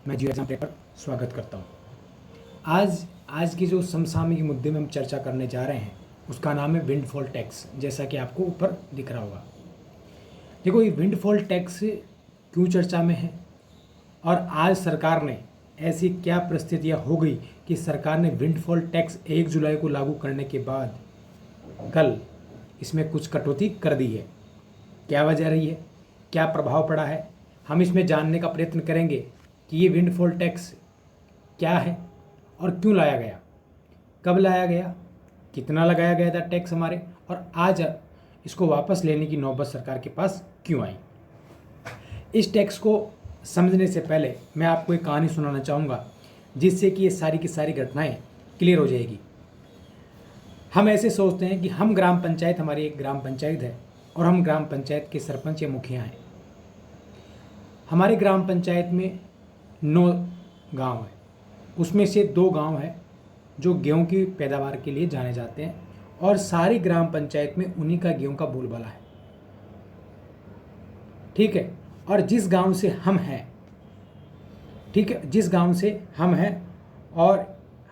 मैं जियो एग्जाम पर स्वागत करता हूँ। आज आज के जो समसामयिक मुद्दे में हम चर्चा करने जा रहे हैं उसका नाम है विंडफॉल टैक्स, जैसा कि आपको ऊपर दिख रहा होगा। देखो, ये विंडफॉल टैक्स क्यों चर्चा में है और आज सरकार ने ऐसी क्या परिस्थितियाँ हो गई कि सरकार ने विंडफॉल टैक्स 1 जुलाई को लागू करने के बाद कल इसमें कुछ कटौती कर दी है। क्या वजह रही है, क्या प्रभाव पड़ा है, हम इसमें जानने का प्रयत्न करेंगे कि ये विंडफॉल टैक्स क्या है और क्यों लाया गया, कब लाया गया, कितना लगाया गया था टैक्स हमारे, और आज इसको वापस लेने की नौबत सरकार के पास क्यों आई। इस टैक्स को समझने से पहले मैं आपको एक कहानी सुनाना चाहूँगा जिससे कि ये सारी की सारी घटनाएं क्लियर हो जाएगी। हम ऐसे सोचते हैं कि हम ग्राम पंचायत, हमारी एक ग्राम पंचायत है और हम ग्राम पंचायत के सरपंच या मुखिया हैं। हमारी ग्राम पंचायत में 9 गांव हैं, उसमें से 2 गांव हैं जो गेहूं की पैदावार के लिए जाने जाते हैं और सारी ग्राम पंचायत में उन्हीं का गेहूं का बोलबाला है। ठीक है, और जिस गांव से हम हैं, ठीक है, जिस गांव से हम हैं और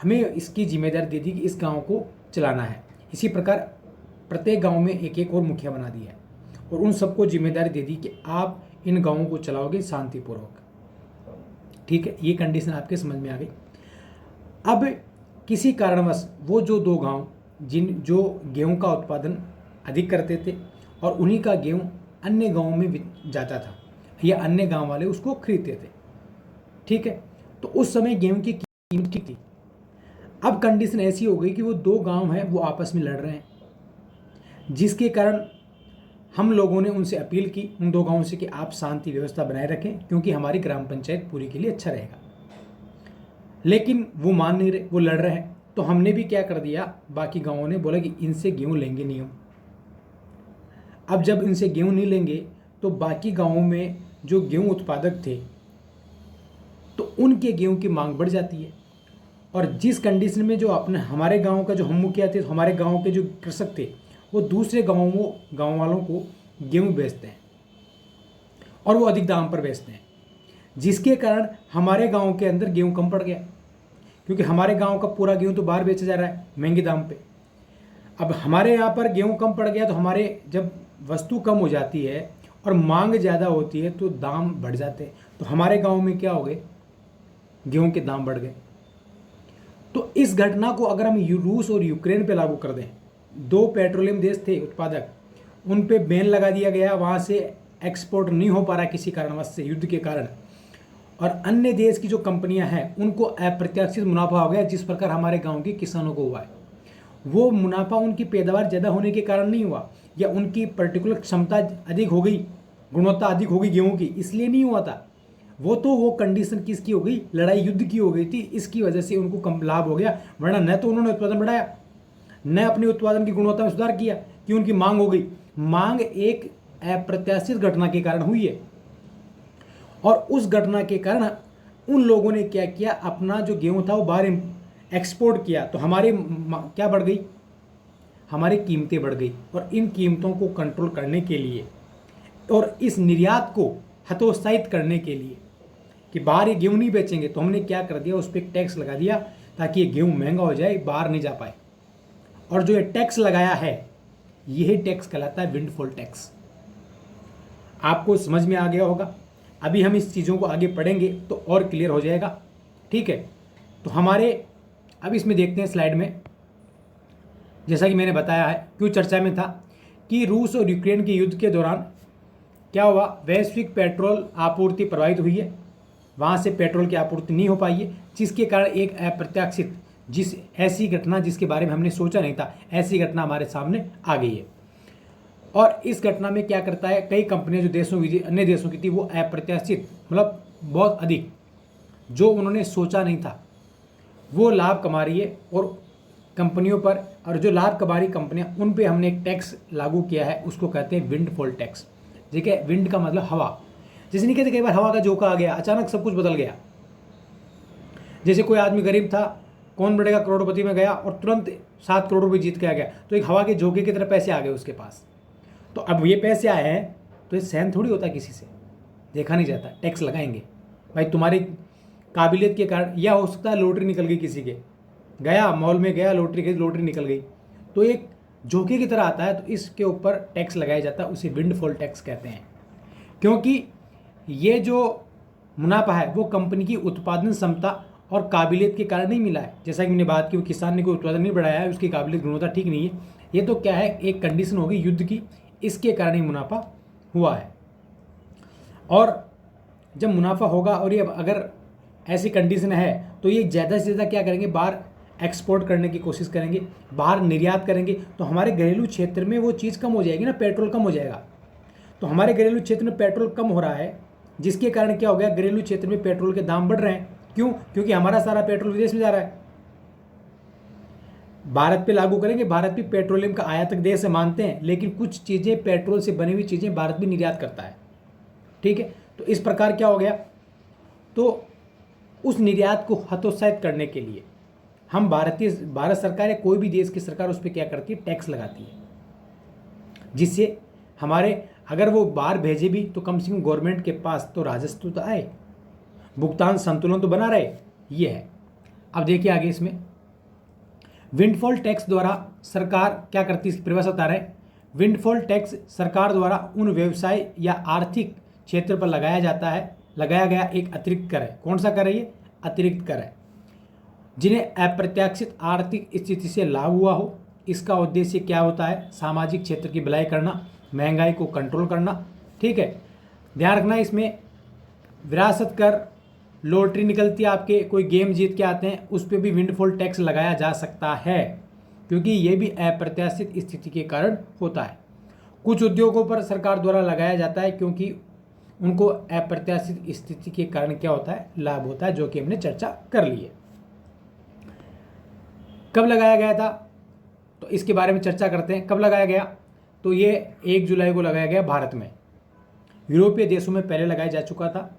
हमें इसकी जिम्मेदारी दे दी कि इस गांव को चलाना है। इसी प्रकार प्रत्येक गांव में एक एक और मुखिया बना दिया है और उन सबको जिम्मेदारी दे दी कि आप इन गांवों को चलाओगे शांतिपूर्वक। ठीक है, ये कंडीशन आपके समझ में आ गई। अब किसी कारणवश वो जो 2 गांव जो गेहूं का उत्पादन अधिक करते थे और उन्हीं का गेहूं अन्य गांवों में जाता था या अन्य गांव वाले उसको खरीदते थे। ठीक है, तो उस समय गेहूं की कीमत ठीक थी। अब कंडीशन ऐसी हो गई कि वो 2 गांव हैं वो आपस में लड़ रहे हैं, जिसके कारण हम लोगों ने उनसे अपील की उन 2 गांवों से कि आप शांति व्यवस्था बनाए रखें क्योंकि हमारी ग्राम पंचायत पूरी के लिए अच्छा रहेगा। लेकिन वो मान नहीं रहे, वो लड़ रहे हैं। तो हमने भी क्या कर दिया, बाकी गांवों ने बोला कि इनसे गेहूं लेंगे नहीं हम। अब जब इनसे गेहूं नहीं लेंगे तो बाकी गांवों में जो गेहूं उत्पादक थे तो उनके गेहूं की मांग बढ़ जाती है। और जिस कंडीशन में जो अपने हमारे गांव का जो हम मुखिया थे, हमारे गांव के जो कृषक थे, वो दूसरे गांव वालों को गेहूं बेचते हैं और वो अधिक दाम पर बेचते हैं, जिसके कारण हमारे गांव के अंदर गेहूं कम पड़ गया क्योंकि हमारे गांव का पूरा गेहूं तो बाहर बेचा जा रहा है महंगे दाम पे। अब हमारे यहाँ पर गेहूं कम पड़ गया तो हमारे जब वस्तु कम हो जाती है और मांग ज़्यादा होती है तो दाम बढ़ जाते हैं। तो हमारे गाँव में क्या हो गए, गेहूँ के दाम बढ़ गए। तो इस घटना को अगर हम रूस और यूक्रेन पे लागू कर दें, 2 पेट्रोलियम देश थे उत्पादक, उन पे बैन लगा दिया गया, वहाँ से एक्सपोर्ट नहीं हो पा रहा किसी कारणवश से युद्ध के कारण, और अन्य देश की जो कंपनियां हैं उनको अप्रत्याशित मुनाफा हो गया जिस प्रकार हमारे गांव के किसानों को हुआ है। वो मुनाफा उनकी पैदावार ज़्यादा होने के कारण नहीं हुआ या उनकी पर्टिकुलर क्षमता अधिक हो गई, गुणवत्ता अधिक हो गई गेहूँ की, इसलिए नहीं हुआ था। वो कंडीशन किसकी हो गई, लड़ाई युद्ध की हो गई थी, इसकी वजह से उनको कम लाभ हो गया। वरना न तो उन्होंने उत्पादन बढ़ाया, न अपने उत्पादन की गुणवत्ता में सुधार किया कि उनकी मांग हो गई। मांग एक अप्रत्याशित घटना के कारण हुई है और उस घटना के कारण उन लोगों ने क्या किया, अपना जो गेहूं था वो बाहर एक्सपोर्ट किया। तो हमारी क्या बढ़ गई, हमारी कीमतें बढ़ गई। और इन कीमतों को कंट्रोल करने के लिए और इस निर्यात को हतोत्साहित करने के लिए कि बाहर ये गेहूं नहीं बेचेंगे, तो हमने क्या कर दिया, उस पर एक टैक्स लगा दिया ताकि ये गेहूं महंगा हो जाए, बाहर नहीं जा पाए। और जो ये टैक्स लगाया है यही टैक्स कहलाता है विंडफॉल टैक्स। आपको समझ में आ गया होगा। अभी हम इस चीज़ों को आगे पढ़ेंगे तो और क्लियर हो जाएगा। ठीक है, तो हमारे अब इसमें देखते हैं स्लाइड में, जैसा कि मैंने बताया है क्यों चर्चा में था कि रूस और यूक्रेन के युद्ध के दौरान क्या हुआ, वैश्विक पेट्रोल आपूर्ति प्रभावित हुई है, वहाँ से पेट्रोल की आपूर्ति नहीं हो पाई है, जिसके कारण एक अप्रत्याशित ऐसी घटना जिसके बारे में हमने सोचा नहीं था, ऐसी घटना हमारे सामने आ गई है। और इस घटना में क्या करता है, कई कंपनियां जो देशों की अन्य देशों की थी वो अप्रत्याशित मतलब बहुत अधिक जो उन्होंने सोचा नहीं था वो लाभ कमा रही है और कंपनियों पर, और जो लाभ कमा रही कंपनियां उन पे हमने एक टैक्स लागू किया है, उसको कहते हैं विंडफॉल टैक्स। ठीक है, विंड का मतलब हवा, जैसे नहीं कहते कई बार हवा का झोंका आ गया, अचानक सब कुछ बदल गया। जैसे कोई आदमी गरीब था, कौन बढ़ेगा करोड़पति में गया और तुरंत 7 करोड़ रुपये जीत के आ गया, तो एक हवा के झोंके की तरह पैसे आ गए उसके पास। तो अब ये पैसे आए हैं तो ये सहन थोड़ी होता किसी से, देखा नहीं जाता, टैक्स लगाएंगे। भाई तुम्हारी काबिलियत के कारण, या हो सकता है लॉटरी निकल गई किसी के, गया मॉल में गया लॉटरी निकल गई, तो एक जोखे की तरह आता है, तो इसके ऊपर टैक्स लगाया जाता है, उसे विंडफॉल टैक्स कहते हैं। क्योंकि ये जो मुनाफा है वो कंपनी की उत्पादन क्षमता और काबिलियत के कारण नहीं मिला है। जैसा कि मैंने बात की, वो किसान ने कोई उत्पादन नहीं बढ़ाया है, उसकी काबिलियत गुणवत्ता ठीक नहीं है, ये तो क्या है, एक कंडीशन होगी युद्ध की, इसके कारण ही मुनाफा हुआ है। और जब मुनाफा होगा और ये अगर ऐसी कंडीशन है तो ये ज़्यादा से ज़्यादा क्या करेंगे, बाहर एक्सपोर्ट करने की कोशिश करेंगे, बाहर निर्यात करेंगे, तो हमारे घरेलू क्षेत्र में वो चीज़ कम हो जाएगी ना, पेट्रोल कम हो जाएगा। तो हमारे घरेलू क्षेत्र में पेट्रोल कम हो रहा है, जिसके कारण क्या हो गया, घरेलू क्षेत्र में पेट्रोल के दाम बढ़ रहे हैं। क्यों? क्योंकि हमारा सारा पेट्रोल विदेश में जा रहा है। भारत पे लागू करेंगे, भारत भी पेट्रोलियम का आयातक देश है मानते हैं, लेकिन कुछ चीज़ें, पेट्रोल से बनी हुई चीज़ें भारत भी निर्यात करता है। ठीक है, तो इस प्रकार क्या हो गया, तो उस निर्यात को हतोत्साहित करने के लिए हम भारत सरकार या कोई भी देश की सरकार उस पर क्या करती है, टैक्स लगाती है, जिससे हमारे अगर वो बाहर भेजे भी तो कम से कम गवर्नमेंट के पास तो राजस्व तो आए, भुगतान संतुलन तो बना रहे, ये है। अब देखिए आगे इसमें विंडफॉल टैक्स द्वारा सरकार क्या करती है, इसकी परिभाषा बता रहे हैं। विंडफॉल टैक्स सरकार द्वारा उन व्यवसाय या आर्थिक क्षेत्र पर लगाया गया एक अतिरिक्त कर है। कौन सा कर है ये? अतिरिक्त कर है, जिन्हें अप्रत्याशित आर्थिक स्थिति से लाभ हुआ हो। इसका उद्देश्य क्या होता है? सामाजिक क्षेत्र की भलाई करना, महंगाई को कंट्रोल करना। ठीक है, ध्यान रखना इसमें विरासत कर, लॉटरी निकलती है आपके, कोई गेम जीत के आते हैं, उस पर भी विंडफॉल टैक्स लगाया जा सकता है, क्योंकि ये भी अप्रत्याशित स्थिति के कारण होता है। कुछ उद्योगों पर सरकार द्वारा लगाया जाता है, क्योंकि उनको अप्रत्याशित स्थिति के कारण क्या होता है, लाभ होता है, जो कि हमने चर्चा कर ली है। कब लगाया गया था, तो इसके बारे में चर्चा करते हैं। कब लगाया गया, तो ये 1 जुलाई को लगाया गया भारत में। यूरोपीय देशों में पहले लगाया जा चुका था,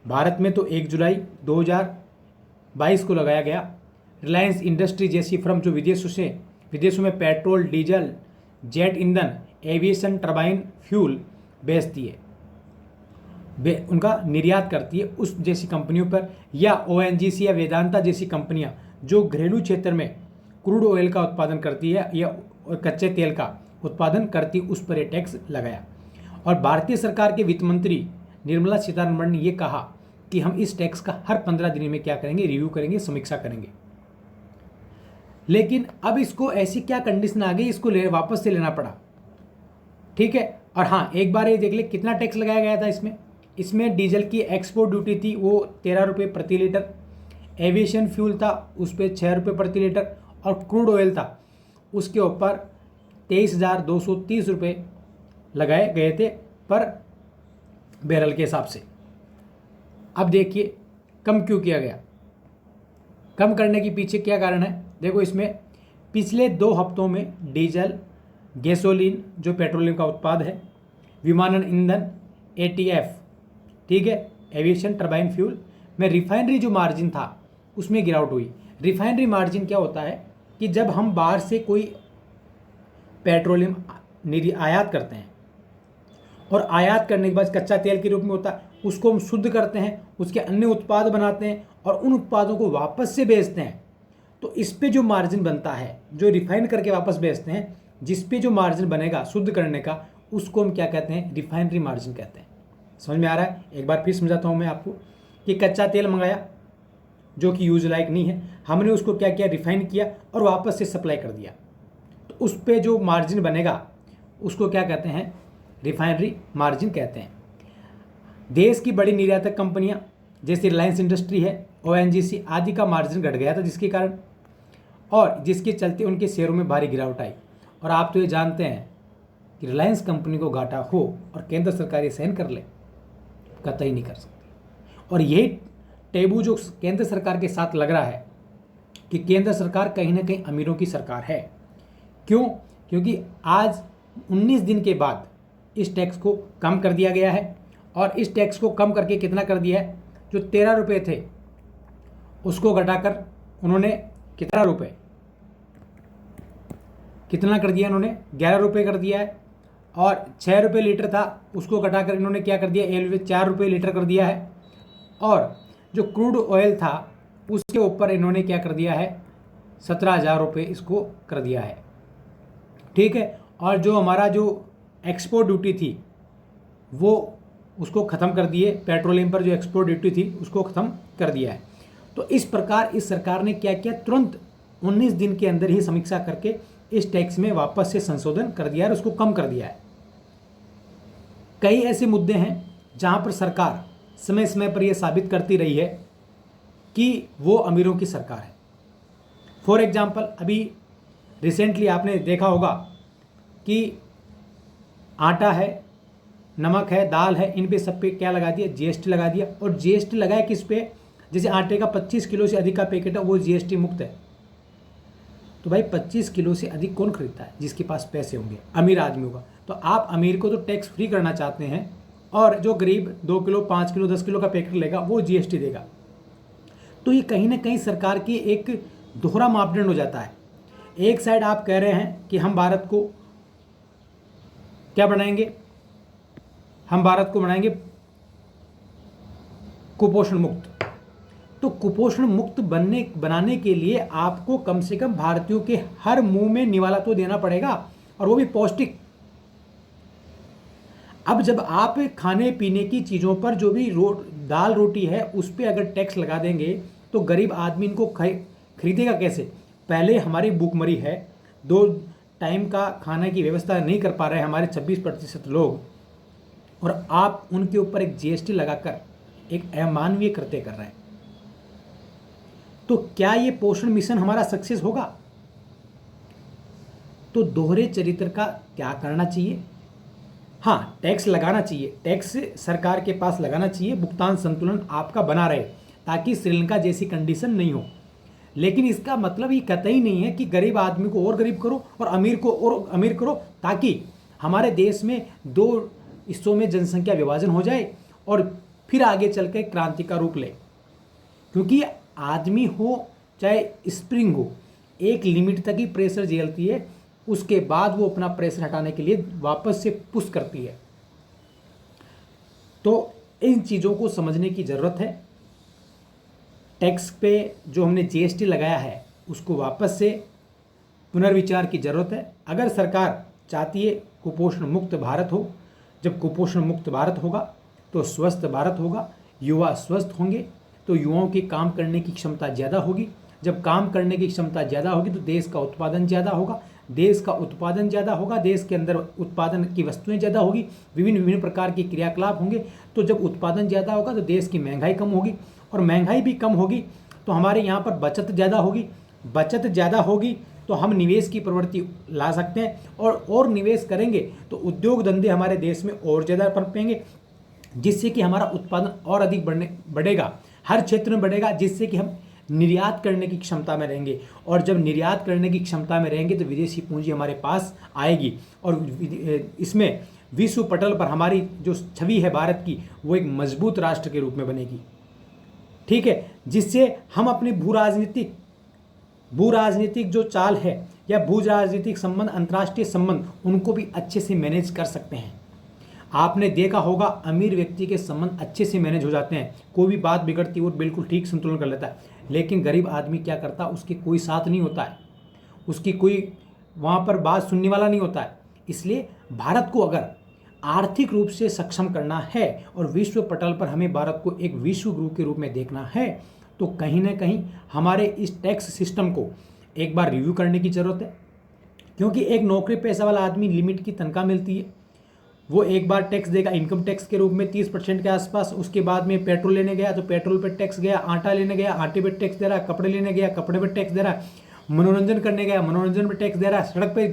भारत में तो 1 जुलाई 2022 को लगाया गया। रिलायंस इंडस्ट्री जैसी फर्म जो विदेशों में पेट्रोल, डीजल, जेट ईंधन, एविएशन टर्बाइन फ्यूल बेचती है, उनका निर्यात करती है, उस जैसी कंपनियों पर, या ओएनजीसी या वेदांता जैसी कंपनियां जो घरेलू क्षेत्र में क्रूड ऑयल का उत्पादन करती है या कच्चे तेल का उत्पादन करती, उस पर यह टैक्स लगाया। और भारतीय सरकार के वित्त मंत्री निर्मला सीतारमण ने यह कहा कि हम इस टैक्स का हर 15 दिन में क्या करेंगे, रिव्यू करेंगे, समीक्षा करेंगे। लेकिन अब इसको ऐसी क्या कंडीशन आ गई, इसको वापस से लेना पड़ा। ठीक है, और हाँ एक बार ये देख ले कितना टैक्स लगाया गया था इसमें डीजल की एक्सपोर्ट ड्यूटी थी, वो 13 रुपये प्रति लीटर, एविएशन फ्यूल था उस पर 6 रुपये प्रति लीटर, और क्रूड ऑयल था उसके ऊपर 23,230 रुपये लगाए गए थे पर बैरल के हिसाब से। अब देखिए कम क्यों किया गया, कम करने के पीछे क्या कारण है। देखो इसमें पिछले 2 हफ्तों में डीजल, गैसोलीन जो पेट्रोलियम का उत्पाद है, विमानन ईंधन ATF, ठीक है, एविएशन टर्बाइन फ्यूल में रिफाइनरी जो मार्जिन था उसमें गिरावट हुई। रिफाइनरी मार्जिन क्या होता है कि जब हम बाहर से कोई पेट्रोलियम आयात करते हैं और आयात करने के बाद कच्चा तेल के रूप में होता है, उसको हम शुद्ध करते हैं, उसके अन्य उत्पाद बनाते हैं और उन उत्पादों को वापस से बेचते हैं, तो इस पे जो मार्जिन बनता है, जो रिफाइन करके वापस बेचते हैं, जिस पे जो मार्जिन बनेगा शुद्ध करने का, उसको हम क्या कहते हैं, रिफाइनरी मार्जिन कहते हैं। समझ में आ रहा है? एक बार फिर समझाता हूँ मैं आपको कि कच्चा तेल मंगाया जो कि यूज लायक नहीं है, हमने उसको क्या किया, रिफाइन किया और वापस से सप्लाई कर दिया, तो उस पे जो मार्जिन बनेगा उसको क्या कहते हैं, रिफाइनरी मार्जिन कहते हैं। देश की बड़ी निर्यातक कंपनियां जैसे रिलायंस इंडस्ट्री है, ONGC आदि का मार्जिन घट गया था, जिसके कारण और जिसके चलते उनके शेयरों में भारी गिरावट आई। और आप तो ये जानते हैं कि रिलायंस कंपनी को घाटा हो और केंद्र सरकार ये सहन कर ले, कतई नहीं कर सकती। और यही टेबू जो केंद्र सरकार के साथ लग रहा है कि केंद्र सरकार कहीं ना कहीं अमीरों की सरकार है। क्यों? क्योंकि आज 19 दिन के बाद इस टैक्स को कम कर दिया गया है, और इस टैक्स को कम करके कितना कर दिया है, जो 13 रुपये थे उसको घटाकर उन्होंने कितना रुपये, कितना कर दिया, इन्होंने 11 रुपये कर दिया है। और 6 रुपये लीटर था उसको घटाकर इन्होंने क्या कर दिया, 4 रुपये लीटर कर दिया है। और जो क्रूड ऑयल था उसके ऊपर इन्होंने क्या कर दिया है, 17,000 रुपये इसको कर दिया है, ठीक है। और जो हमारा जो एक्सपोर्ट ड्यूटी थी वो उसको ख़त्म कर दिए, पेट्रोलियम पर जो एक्सपोर्ट ड्यूटी थी उसको ख़त्म कर दिया है। तो इस प्रकार इस सरकार ने क्या किया, तुरंत 19 दिन के अंदर ही समीक्षा करके इस टैक्स में वापस से संशोधन कर दिया है और उसको कम कर दिया है। कई ऐसे मुद्दे हैं जहां पर सरकार समय समय पर यह साबित करती रही है कि वो अमीरों की सरकार है। फॉर एग्जाम्पल अभी रिसेंटली आपने देखा होगा कि आटा है, नमक है, दाल है, इन पे सब पे क्या लगा दिया, जीएसटी लगा दिया। और जीएसटी लगाया किस पे, जैसे आटे का 25 किलो से अधिक का पैकेट है वो जीएसटी मुक्त है। तो भाई 25 किलो से अधिक कौन खरीदता है, जिसके पास पैसे होंगे, अमीर आदमी होगा। तो आप अमीर को तो टैक्स फ्री करना चाहते हैं और जो गरीब 2 किलो 5 किलो 10 किलो का पैकेट लेगा वो जीएसटी देगा। तो ये कहीं ना कहीं सरकार की एक दोहरा मापदंड हो जाता है। एक साइड आप कह रहे हैं कि हम भारत को क्या बनाएंगे, हम भारत को बनाएंगे कुपोषण मुक्त। तो कुपोषण मुक्त बनाने के लिए आपको कम से कम भारतीयों के हर मुंह में निवाला तो देना पड़ेगा, और वो भी पौष्टिक। अब जब आप खाने पीने की चीज़ों पर जो भी दाल रोटी है उस पर अगर टैक्स लगा देंगे तो गरीब आदमी इनको खरीदेगा कैसे। पहले हमारी भूखमरी है, 2 टाइम का खाने की व्यवस्था नहीं कर पा रहे हैं हमारे 26% लोग, और आप उनके ऊपर एक जीएसटी लगाकर एक अमानवीय कृत्य कर रहे हैं। तो क्या ये पोषण मिशन हमारा सक्सेस होगा। तो दोहरे चरित्र का क्या करना चाहिए, हाँ टैक्स लगाना चाहिए, टैक्स सरकार के पास लगाना चाहिए, भुगतान संतुलन आपका बना रहे ताकि श्रीलंका जैसी कंडीशन नहीं हो। लेकिन इसका मतलब ये कतई नहीं है कि गरीब आदमी को और गरीब करो और अमीर को और अमीर करो ताकि हमारे देश में 2 हिस्सों में जनसंख्या विभाजन हो जाए और फिर आगे चल के क्रांति का रूप ले। क्योंकि आदमी हो चाहे स्प्रिंग हो, एक लिमिट तक ही प्रेशर झेलती है, उसके बाद वो अपना प्रेशर हटाने के लिए वापस से पुश करती है। तो इन चीज़ों को समझने की ज़रूरत है। टैक्स पे जो हमने जीएसटी लगाया है उसको वापस से पुनर्विचार की ज़रूरत है। अगर सरकार चाहती है कुपोषण मुक्त भारत हो, जब कुपोषण मुक्त भारत होगा तो स्वस्थ भारत होगा, युवा स्वस्थ होंगे तो युवाओं की काम करने की क्षमता ज़्यादा होगी। जब काम करने की क्षमता ज़्यादा होगी तो देश का उत्पादन ज़्यादा होगा, देश का उत्पादन ज़्यादा होगा, देश के अंदर उत्पादन की वस्तुएं ज़्यादा होगी, विभिन्न प्रकार के क्रियाकलाप होंगे। तो जब उत्पादन ज़्यादा होगा तो देश की महंगाई कम होगी, और महंगाई भी कम होगी तो हमारे यहाँ पर बचत ज़्यादा होगी, बचत ज़्यादा होगी तो हम निवेश की प्रवृत्ति ला सकते हैं, और निवेश करेंगे तो उद्योग धंधे हमारे देश में और ज़्यादा पनपेंगे, जिससे कि हमारा उत्पादन और अधिक बढ़ेगा, हर क्षेत्र में बढ़ेगा, जिससे कि हम निर्यात करने की क्षमता में रहेंगे। और जब निर्यात करने की क्षमता में रहेंगे तो विदेशी पूंजी हमारे पास आएगी, और इसमें विश्व पटल पर हमारी जो छवि है भारत की वो एक मजबूत राष्ट्र के रूप में बनेगी, ठीक है। जिससे हम अपने भू राजनीतिक जो चाल है या भू राजनीतिक संबंध, अंतर्राष्ट्रीय संबंध, उनको भी अच्छे से मैनेज कर सकते हैं। आपने देखा होगा अमीर व्यक्ति के संबंध अच्छे से मैनेज हो जाते हैं, कोई भी बात बिगड़ती है वो बिल्कुल ठीक संतुलन कर लेता है। लेकिन गरीब आदमी क्या करता है, उसके कोई साथ नहीं होता है, उसकी कोई वहाँ पर बात सुनने वाला नहीं होता है। इसलिए भारत को अगर आर्थिक रूप से सक्षम करना है और विश्व पटल पर हमें भारत को एक विश्व गुरु के रूप में देखना है तो कहीं ना कहीं हमारे इस टैक्स सिस्टम को एक बार रिव्यू करने की ज़रूरत है। क्योंकि एक नौकरी पेशा वाला आदमी लिमिट की तनख्वाह मिलती है, वो एक बार टैक्स देगा इनकम टैक्स के रूप में 30% के आसपास। उसके बाद में पेट्रोल लेने गया तो पेट्रोल पर टैक्स गया, आटा लेने गया आटे पर टैक्स दे रहा है, कपड़े लेने गया कपड़े पर टैक्स दे रहा है, मनोरंजन करने गया मनोरंजन पर टैक्स दे रहा है, सड़क पर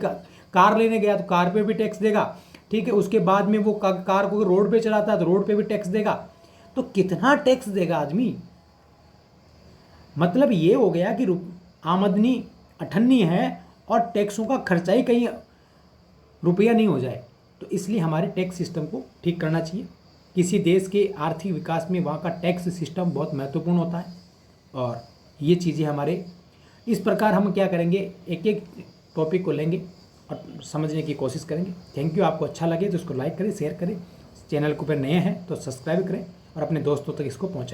कार लेने गया तो कार पे भी टैक्स देगा, ठीक है। उसके बाद में वो कार को रोड पे चलाता है तो रोड पे भी टैक्स देगा। तो कितना टैक्स देगा आदमी। मतलब ये हो गया कि आमदनी अठन्नी है और टैक्सों का खर्चा ही कहीं रुपया नहीं हो जाए। तो इसलिए हमारे टैक्स सिस्टम को ठीक करना चाहिए। किसी देश के आर्थिक विकास में वहाँ का टैक्स सिस्टम बहुत महत्वपूर्ण होता है, और ये चीज़ें हमारे इस प्रकार हम क्या करेंगे, एक एक टॉपिक को लेंगे और समझने की कोशिश करेंगे। Thank you. आपको अच्छा लगे तो इसको लाइक करें, शेयर करें, चैनल को पर नए हैं तो सब्सक्राइब करें और अपने दोस्तों तक इसको पहुँचाएं।